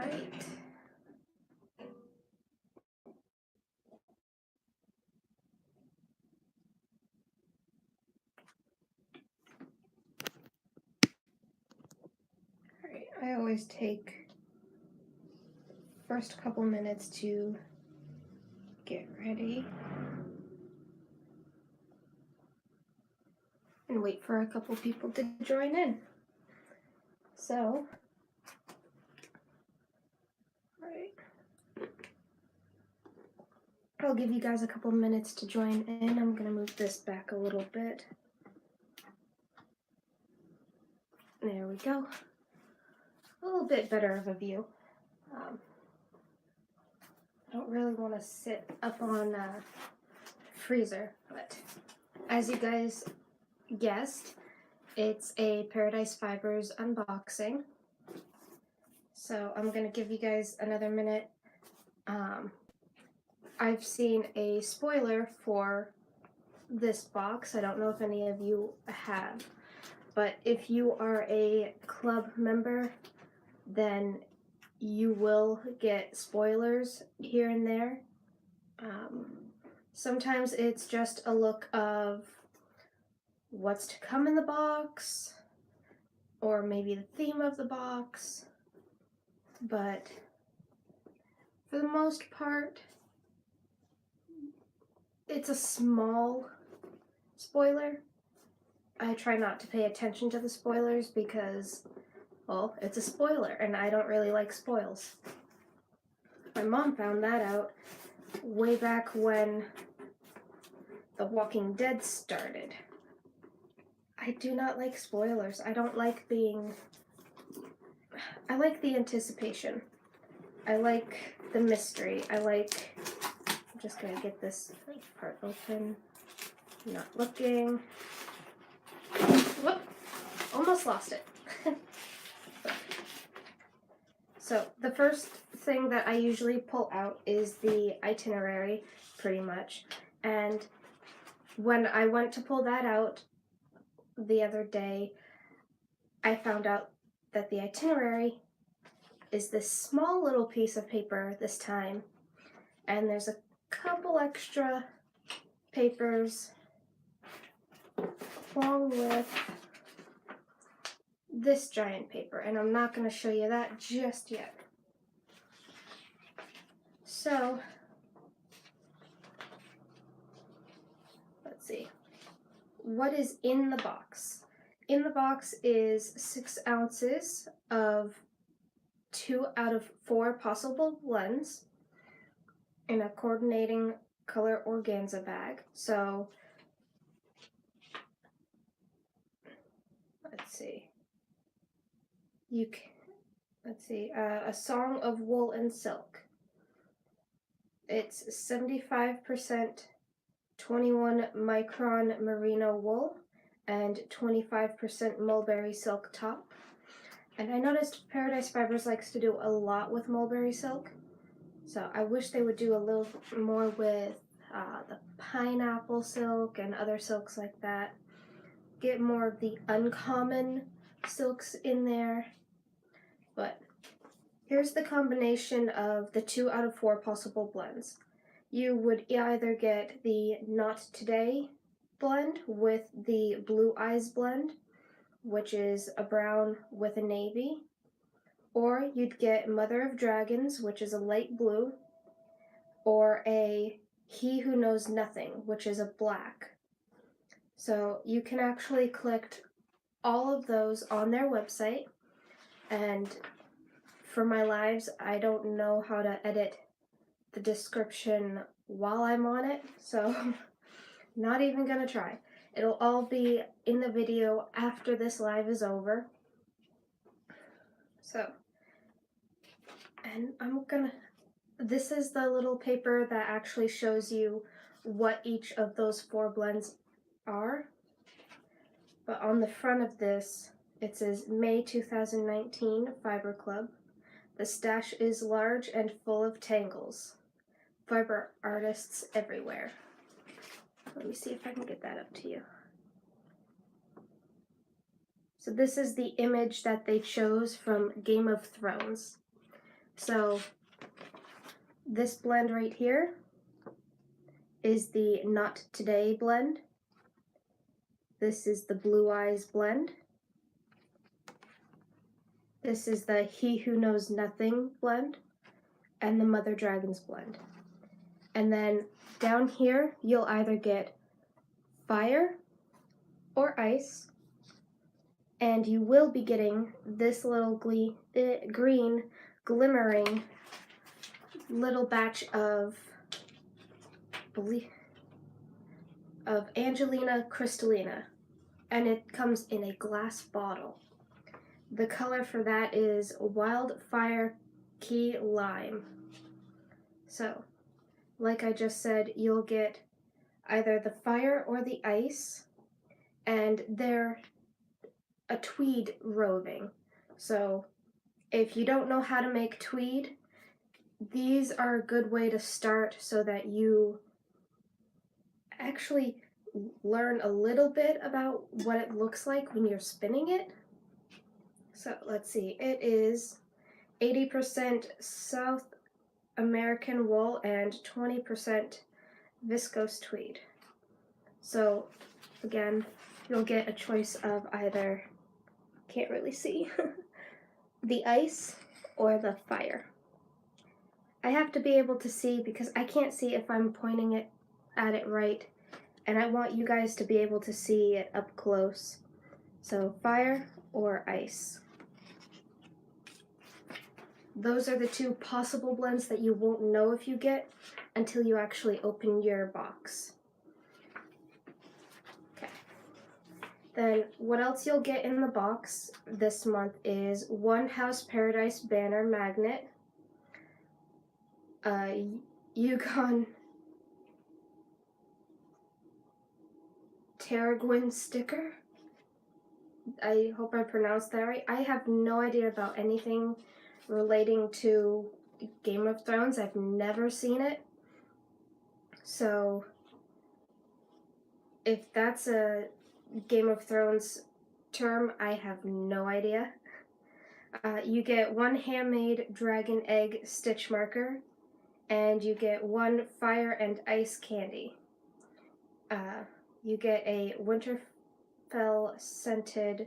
right. Alright, I always take first couple minutes to get ready and wait for a couple people to join in. So, alright. I'll give you guys a couple minutes to join in. I'm gonna move this back a little bit. There we go. A little bit better of a view. I don't really want to sit up on a freezer, but as you guys guessed, it's a Paradise Fibers unboxing. So I'm gonna give you guys another minute. I've seen a spoiler for this box. I don't know if any of you have, but if you are a club member, then you will get spoilers here and there. Sometimes it's just a look of what's to come in the box, or maybe the theme of the box, but for the most part, it's a small spoiler. I try not to pay attention to the spoilers because, well, it's a spoiler and I don't really like spoils. My mom found that out way back when The Walking Dead started. I do not like spoilers. I don't like I like the anticipation. I like the mystery. I'm just gonna get this part open. Not looking. Whoop! Almost lost it. So the first thing that I usually pull out is the itinerary, pretty much. And when I went to pull that out the other day, I found out that the itinerary is this small little piece of paper this time. And there's a couple extra papers along with this giant paper, and I'm not going to show you that just yet. So, let's see. What is in the box? In the box is 6 ounces of 2 out of 4 possible blends in a coordinating color organza bag. So, let's see. A Song of Wool and Silk. It's 75% 21 micron merino wool and 25% mulberry silk top. And I noticed Paradise Fibers likes to do a lot with mulberry silk, so I wish they would do a little more with the pineapple silk and other silks like that. Get more of the uncommon silks in there. But here's the combination of the 2 out of 4 possible blends. You would either get the Not Today blend with the Blue Eyes blend, which is a brown with a navy, or you'd get Mother of Dragons, which is a light blue, or a He Who Knows Nothing, which is a black. So you can actually collect all of those on their website, and for my lives, I don't know how to edit the description while I'm on it, so not even gonna try. It'll all be in the video after this live is over. So, and this is the little paper that actually shows you what each of those 4 blends are. But on the front of this, it says May 2019 Fiber Club. The stash is large and full of tangles. Fiber artists everywhere. Let me see if I can get that up to you. So this is the image that they chose from Game of Thrones. So this blend right here is the Not Today blend. This is the Blue Eyes blend. This is the He Who Knows Nothing blend, and the Mother Dragons blend. And then down here, you'll either get fire or ice, and you will be getting this little green glimmering little batch of Angelina Crystallina, and it comes in a glass bottle. The color for that is Wildfire Key Lime. So, like I just said, you'll get either the fire or the ice, and they're a tweed roving. So, if you don't know how to make tweed, these are a good way to start so that you actually learn a little bit about what it looks like when you're spinning it. So let's see, it is 80% South American wool and 20% viscose tweed. So again, you'll get a choice of either, can't really see, the ice or the fire. I have to be able to see because I can't see if I'm pointing at it right, and I want you guys to be able to see it up close. So fire or ice. Those are the two possible blends that you won't know if you get until you actually open your box. Okay. Then what else you'll get in the box this month is one House Paradise banner magnet, Yukon Tarragon sticker. I hope I pronounced that right. I have no idea about anything relating to Game of Thrones. I've never seen it. So if that's a Game of Thrones term, I have no idea. You get one handmade dragon egg stitch marker, and you get one fire and ice candy. You get a Winterfell scented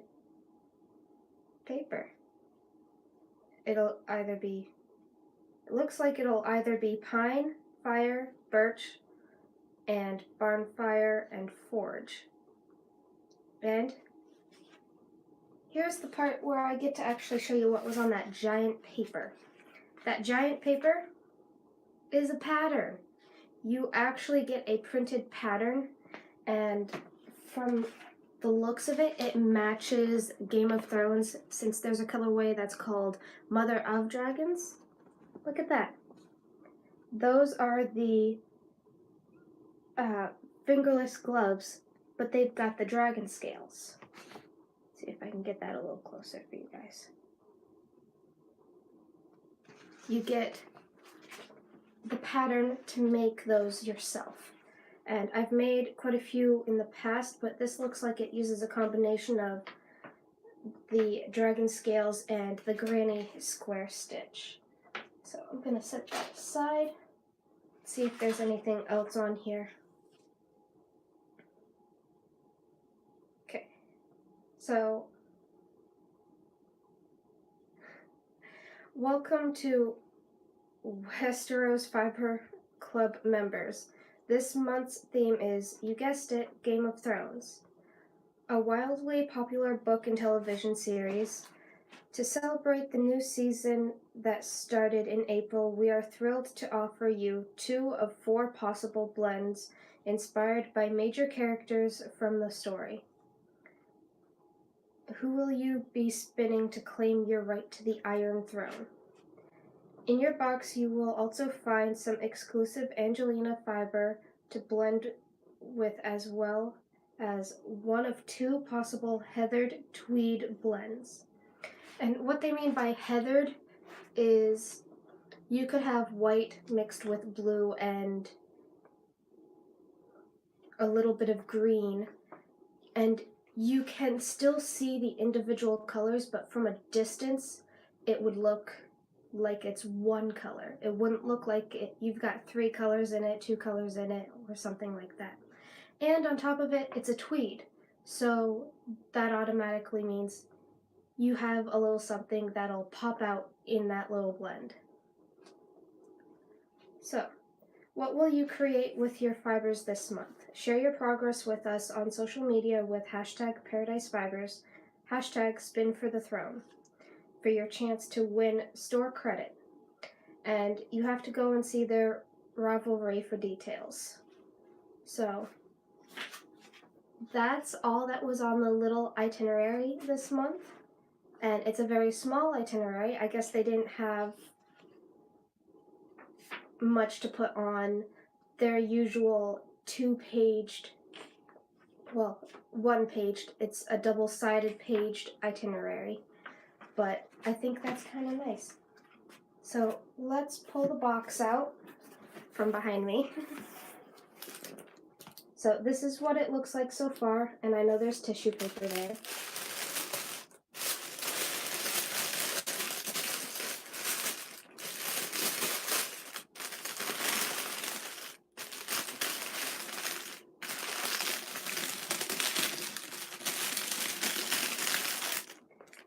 paper. It looks like it'll either be pine, fire, birch, and barnfire and forge. And here's the part where I get to actually show you what was on that giant paper. That giant paper is a pattern. You actually get a printed pattern, and from the looks of it, it matches Game of Thrones, since there's a colorway that's called Mother of Dragons. Look at that. Those are the fingerless gloves, but they've got the dragon scales. Let's see if I can get that a little closer for you guys. You get the pattern to make those yourself. And I've made quite a few in the past, but this looks like it uses a combination of the dragon scales and the granny square stitch. So I'm going to set that aside, see if there's anything else on here. Okay, so welcome to Westeros Fiber Club members. This month's theme is, you guessed it, Game of Thrones, a wildly popular book and television series. To celebrate the new season that started in April, we are thrilled to offer you 2 of 4 possible blends inspired by major characters from the story. Who will you be spinning to claim your right to the Iron Throne? In your box, you will also find some exclusive Angelina fiber to blend with, as well as 1 of 2 possible heathered tweed blends. And what they mean by heathered is you could have white mixed with blue and a little bit of green, and you can still see the individual colors, but from a distance it would look like it's one color. It wouldn't look like you've got 3 colors in it, 2 colors in it, or something like that. And on top of it, it's a tweed. So that automatically means you have a little something that'll pop out in that little blend. So, what will you create with your fibers this month? Share your progress with us on social media with hashtag Paradise Fibers, hashtag Spin for the Throne, for your chance to win store credit. And you have to go and see their Ravelry for details. So, that's all that was on the little itinerary this month. And it's a very small itinerary. I guess they didn't have much to put on their usual 2-paged, well, 1-paged, it's a double-sided paged itinerary, but I think that's kind of nice. So let's pull the box out from behind me. So this is what it looks like so far, and I know there's tissue paper there.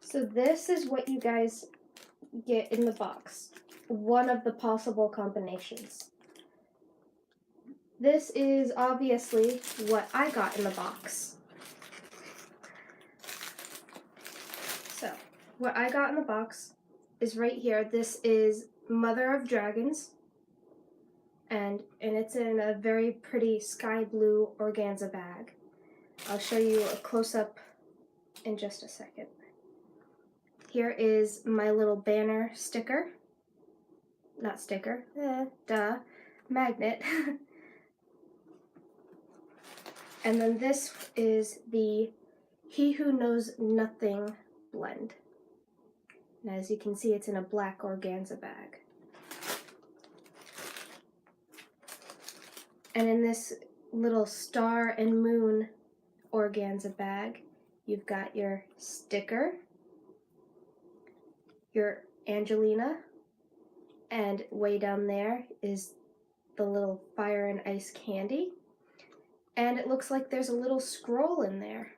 So this is what you guys get in the box. One of the possible combinations. This is obviously what I got in the box. So, what I got in the box is right here. This is Mother of Dragons, and it's in a very pretty sky blue organza bag. I'll show you a close-up in just a second. Here is my little banner sticker. Not sticker, magnet. And then this is the He Who Knows Nothing blend. And as you can see, it's in a black organza bag. And in this little star and moon organza bag, you've got your sticker, your Angelina, and way down there is the little fire and ice candy. And it looks like there's a little scroll in there.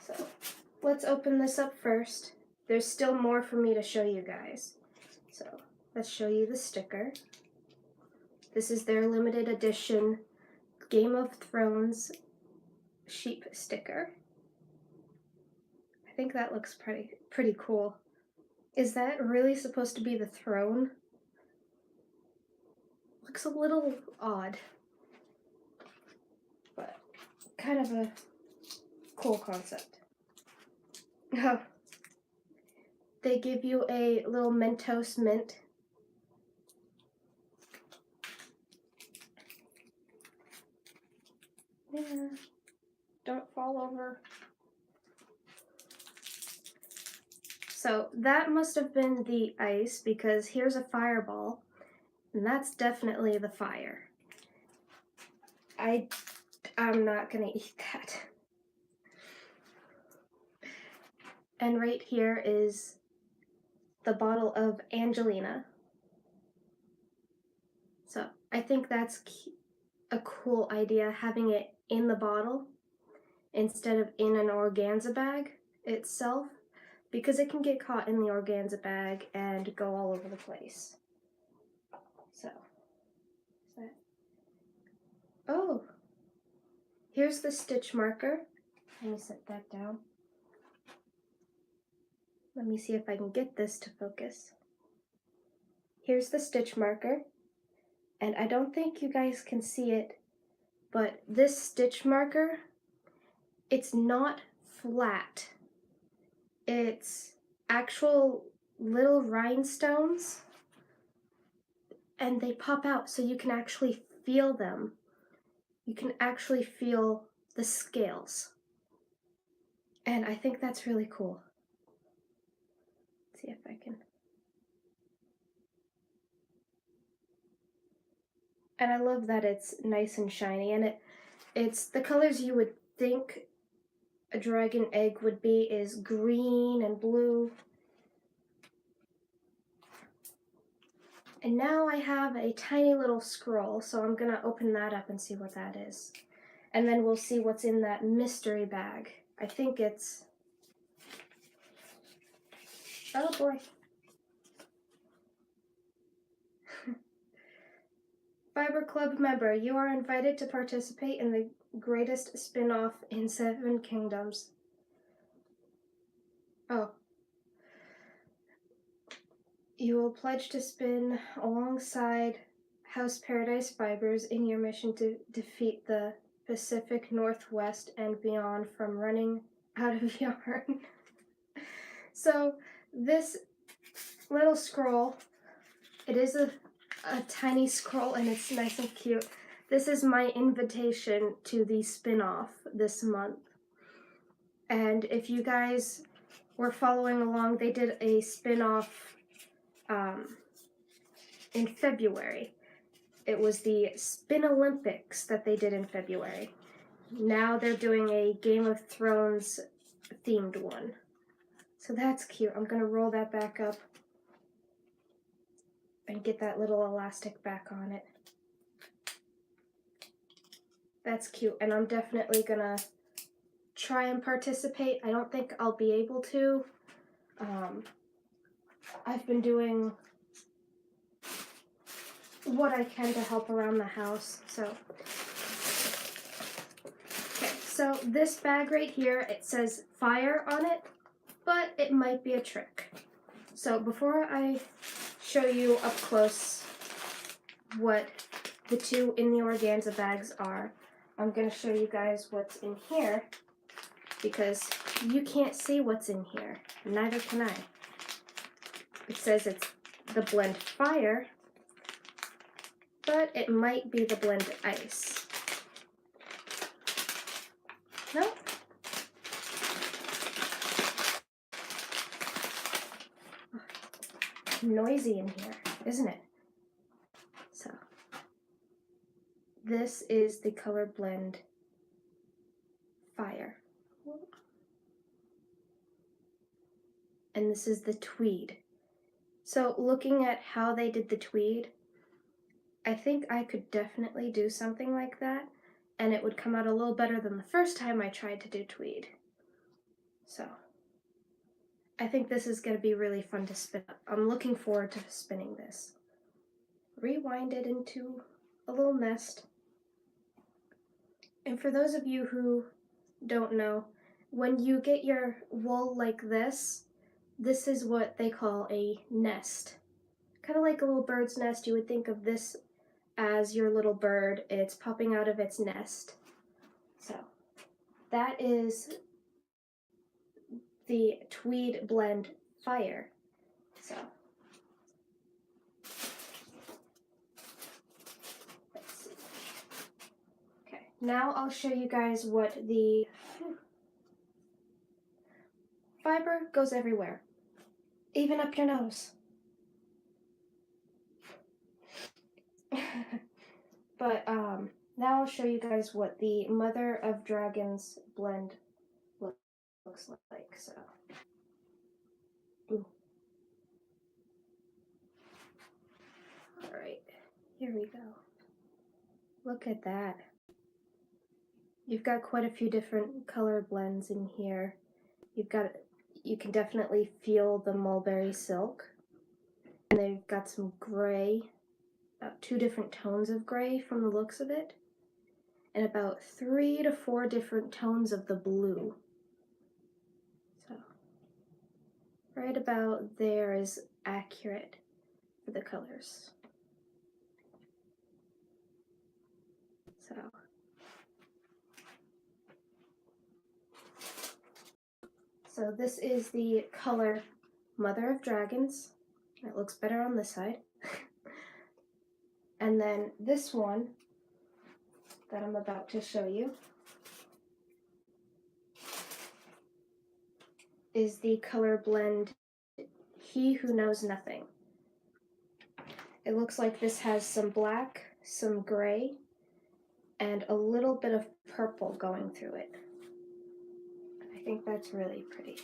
So let's open this up first. There's still more for me to show you guys. So let's show you the sticker. This is their limited edition Game of Thrones sheep sticker. I think that looks pretty cool. Is that really supposed to be the throne? Looks a little odd, but kind of a cool concept. Oh, they give you a little Mentos mint. Yeah, don't fall over. So that must have been the ice, because here's a fireball, and that's definitely the fire. I'm not gonna eat that. And right here is the bottle of Angelina. So I think that's a cool idea, having it in the bottle instead of in an organza bag itself, because it can get caught in the organza bag and go all over the place. So, oh, here's the stitch marker. Let me set that down. Let me see if I can get this to focus. Here's the stitch marker, and I don't think you guys can see it, but this stitch marker, it's not flat. It's actual little rhinestones, and they pop out so you can actually feel them. You can actually feel the scales. And I think that's really cool. Let's see if I can. And I love that it's nice and shiny, and it's the colors you would think a dragon egg would be is green and blue. And now I have a tiny little scroll, so I'm gonna open that up and see what that is. And then we'll see what's in that mystery bag. I think it's... Oh boy. Fiber Club member, you are invited to participate in the greatest spin-off in 7 Kingdoms. Oh. You will pledge to spin alongside House Paradise Fibers in your mission to defeat the Pacific Northwest and beyond from running out of yarn. So this little scroll, it is a tiny scroll and it's nice and cute. This is my invitation to the spin-off this month. And if you guys were following along, they did a spin-off in February. It was the Spin Olympics that they did in February. Now they're doing a Game of Thrones themed one. So that's cute. I'm gonna roll that back up and get that little elastic back on it. That's cute, and I'm definitely gonna try and participate. I don't think I'll be able to. I've been doing what I can to help around the house, so. Okay, so this bag right here, it says fire on it, but it might be a trick. So before I show you up close what the 2 in the organza bags are, I'm going to show you guys what's in here, because you can't see what's in here, neither can I. It says it's the blend fire, but it might be the blend ice. Nope. Noisy in here, isn't it? So, this is the color blend fire. And this is the tweed. So looking at how they did the tweed, I think I could definitely do something like that, and it would come out a little better than the first time I tried to do tweed. So, I think this is going to be really fun to spin up. I'm looking forward to spinning this. Rewind it into a little nest. And for those of you who don't know, when you get your wool like this is what they call a nest. Kind of like a little bird's nest, you would think of this as your little bird. It's popping out of its nest. So that is the tweed blend fire. So let's see. Okay, now I'll show you guys what the fiber goes everywhere, even up your nose. But now I'll show you guys what the Mother of Dragons blend looks like. So, ooh. All right, here we go. Look at that. You've got quite a few different color blends in here. You can definitely feel the mulberry silk. And they've got some gray, about 2 different tones of gray from the looks of it, and about 3 to 4 different tones of the blue. So, right about there is accurate for the colors. So this is the color Mother of Dragons. It looks better on this side. And then this one that I'm about to show you is the color blend He Who Knows Nothing. It looks like this has some black, some gray, and a little bit of purple going through it. think that's really pretty.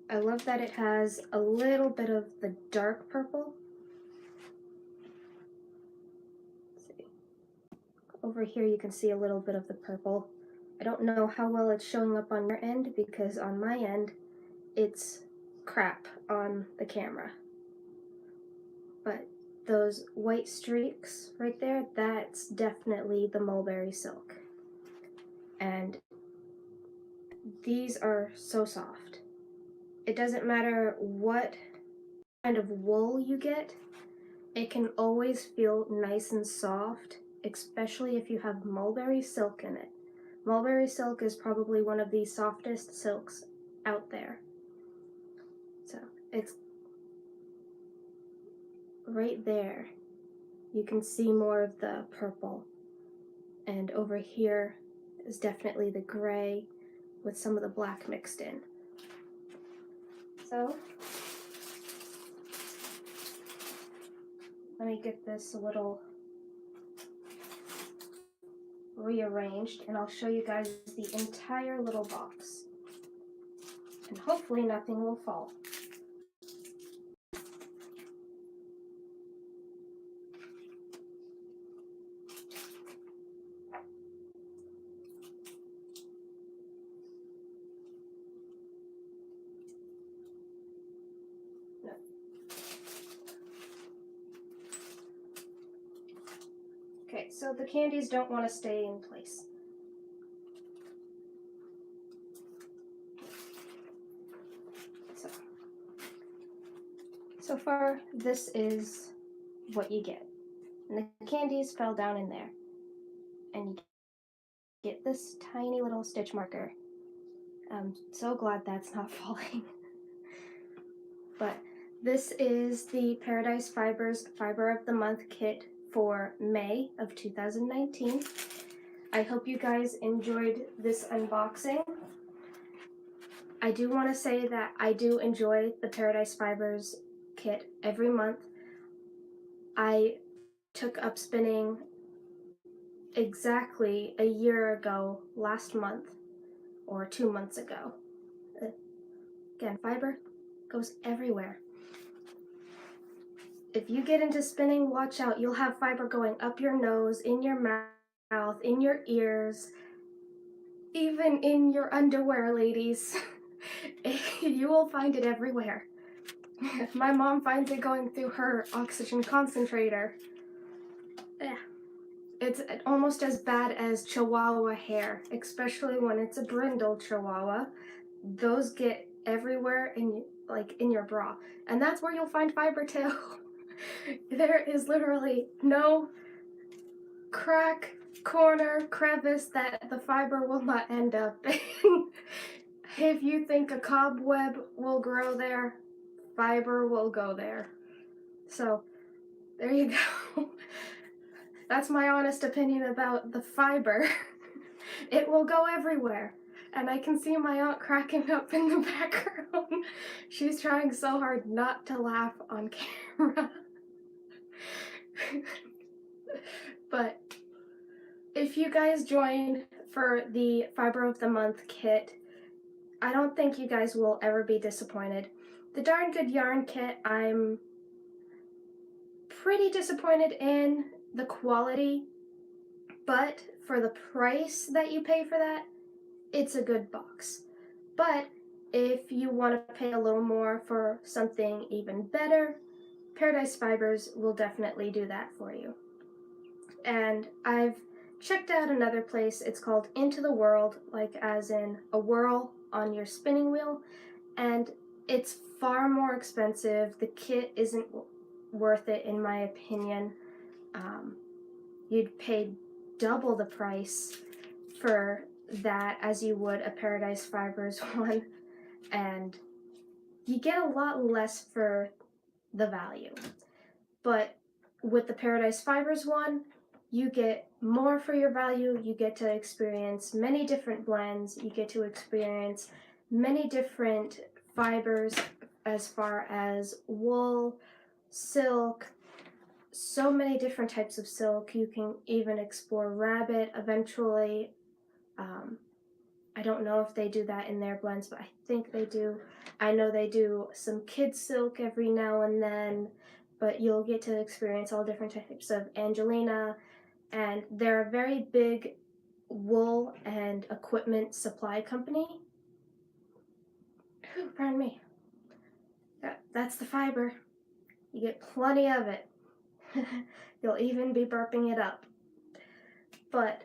I love that it has a little bit of the dark purple. Let's see. Over here you can see a little bit of the purple. I don't know how well it's showing up on your end because on my end it's crap on the camera. But those white streaks right there, that's definitely the mulberry silk. And these are so soft. It doesn't matter what kind of wool you get, it can always feel nice and soft, especially if you have mulberry silk in it. Mulberry silk is probably one of the softest silks out there. So it's right there. You can see more of the purple. And over here is definitely the gray with some of the black mixed in. So let me get this a little rearranged and I'll show you guys the entire little box. And hopefully nothing will fall. No. Okay, so the candies don't want to stay in place. So far, this is what you get. And the candies fell down in there. And you get this tiny little stitch marker. I'm so glad that's not falling. But this is the Paradise Fibers Fiber of the Month kit for May of 2019. I hope you guys enjoyed this unboxing. I do want to say that I do enjoy the Paradise Fibers kit every month. I took up spinning exactly a year ago, last month, or 2 months ago. Again, fiber goes everywhere. If you get into spinning, watch out. You'll have fiber going up your nose, in your mouth, in your ears, even in your underwear, ladies. You will find it everywhere. My mom finds it going through her oxygen concentrator. Yeah. It's almost as bad as Chihuahua hair, especially when it's a brindle Chihuahua. Those get everywhere in your bra, and that's where you'll find fiber too. There is literally no crack, corner, crevice that the fiber will not end up in. If you think a cobweb will grow there, fiber will go there. So there you go. That's my honest opinion about the fiber. It will go everywhere. And I can see my aunt cracking up in the background. She's trying so hard not to laugh on camera. But if you guys joined for the Fiber of the Month kit, I don't think you guys will ever be disappointed. The Darn Good Yarn kit, I'm pretty disappointed in the quality, but for the price that you pay for that, it's a good box. But if you want to pay a little more for something even better, Paradise Fibers will definitely do that for you. And I've checked out another place. It's called Into the World, like as in a whirl on your spinning wheel, and it's far more expensive. The kit isn't worth it in my opinion. You'd pay double the price for that as you would a Paradise Fibers one, and you get a lot less for the value. But with the Paradise Fibers one, you get more for your value. You get to experience many different blends. You get to experience many different fibers as far as wool, silk, so many different types of silk. You can even explore rabbit eventually. I don't know if they do that in their blends, but I think they do. I know they do some kid silk every now and then, but you'll get to experience all different types of Angelina, and they're a very big wool and equipment supply company. Ooh, pardon me. That's the fiber. You get plenty of it. You'll even be burping it up. But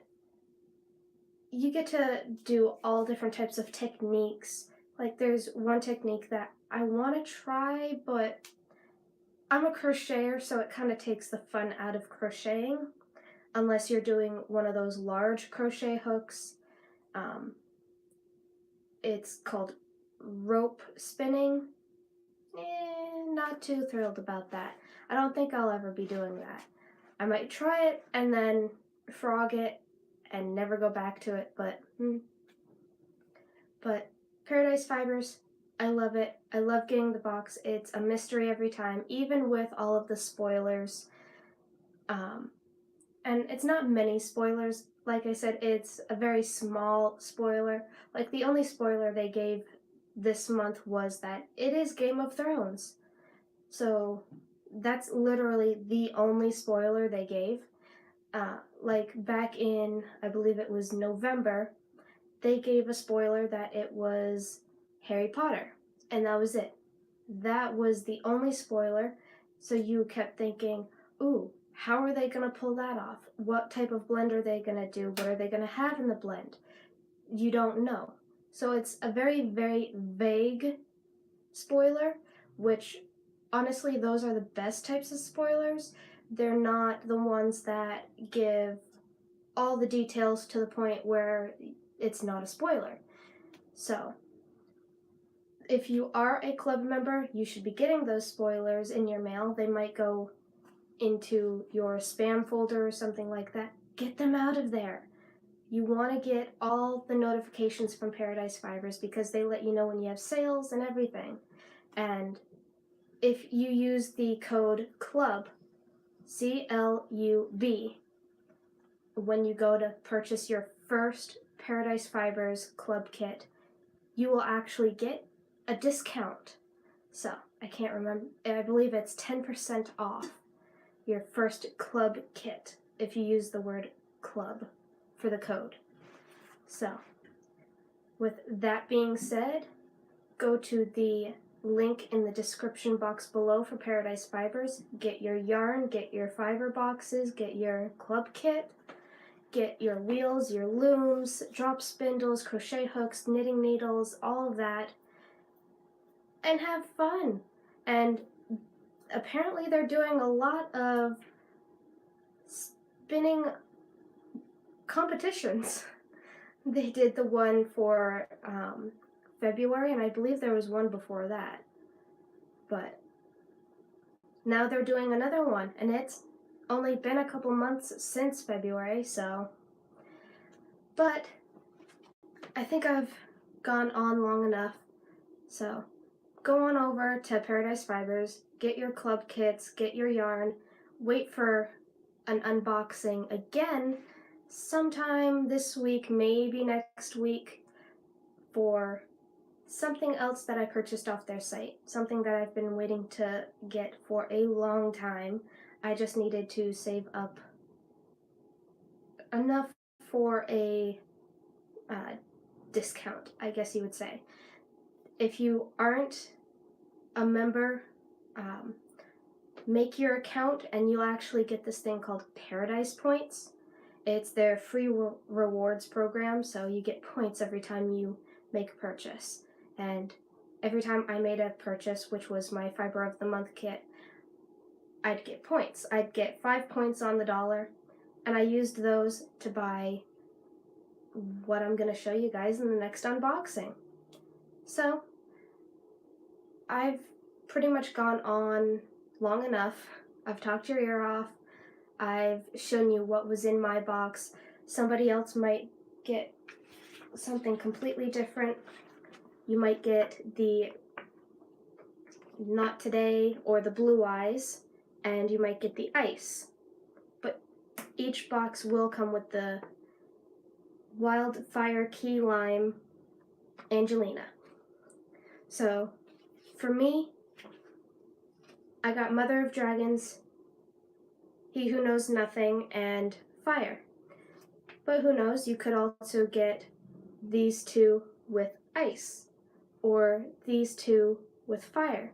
you get to do all different types of techniques. Like there's one technique that I want to try, but I'm a crocheter, so it kind of takes the fun out of crocheting, unless you're doing one of those large crochet hooks. Um, it's called rope spinning. Not too thrilled about that. I don't think I'll ever be doing that. I might try it and then frog it and never go back to it, but Paradise Fibers, I love it. I love getting the box. It's a mystery every time, even with all of the spoilers. And it's not many spoilers. Like I said, it's a very small spoiler. Like the only spoiler they gave this month was that it is Game of Thrones. So that's literally the only spoiler they gave. Like back in, I believe it was November, they gave a spoiler that it was Harry Potter, and that was it. That was the only spoiler, so you kept thinking, ooh, how are they going to pull that off? What type of blend are they going to do? What are they going to have in the blend? You don't know. So it's a very, very vague spoiler, which honestly, those are the best types of spoilers. They're not the ones that give all the details to the point where it's not a spoiler. So, if you are a club member, you should be getting those spoilers in your mail. They might go into your spam folder or something like that. Get them out of there. You want to get all the notifications from Paradise Fibers because they let you know when you have sales and everything. And if you use the code CLUB, CLUB, when you go to purchase your first Paradise Fibers Club kit, you will actually get a discount. So, I can't remember, I believe it's 10% off your first club kit if you use the word club for the code. So, with that being said, go to the link in the description box below for Paradise Fibers. Get your yarn, get your fiber boxes, get your club kit, get your wheels, your looms, drop spindles, crochet hooks, knitting needles, all of that, and have fun. And apparently they're doing a lot of spinning competitions. They did the one for February, and I believe there was one before that. But now they're doing another one, and it's only been a couple months since February, so. But I think I've gone on long enough, so go on over to Paradise Fibers, get your club kits, get your yarn, wait for an unboxing again sometime this week, maybe next week, for something else that I purchased off their site, something that I've been waiting to get for a long time. I just needed to save up enough for a discount, I guess you would say. If you aren't a member, make your account and you'll actually get this thing called Paradise Points. It's their free rewards program, so you get points every time you make a purchase. And every time I made a purchase, which was my Fiber of the Month kit, I'd get points. I'd get 5 points on the dollar, and I used those to buy what I'm going to show you guys in the next unboxing. So, I've pretty much gone on long enough. I've talked your ear off. I've shown you what was in my box. Somebody else might get something completely different. You might get the Not Today or the Blue Eyes, and you might get the Ice. But each box will come with the Wildfire Key Lime Angelina. So for me, I got Mother of Dragons, He Who Knows Nothing, and Fire. But who knows, you could also get these two with ice, or these two with fire.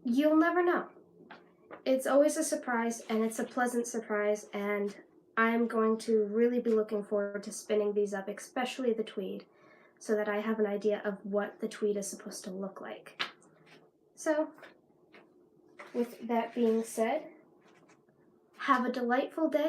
You'll never know. It's always a surprise, and it's a pleasant surprise, and I'm going to really be looking forward to spinning these up, especially the tweed, so that I have an idea of what the tweed is supposed to look like. So, with that being said, have a delightful day.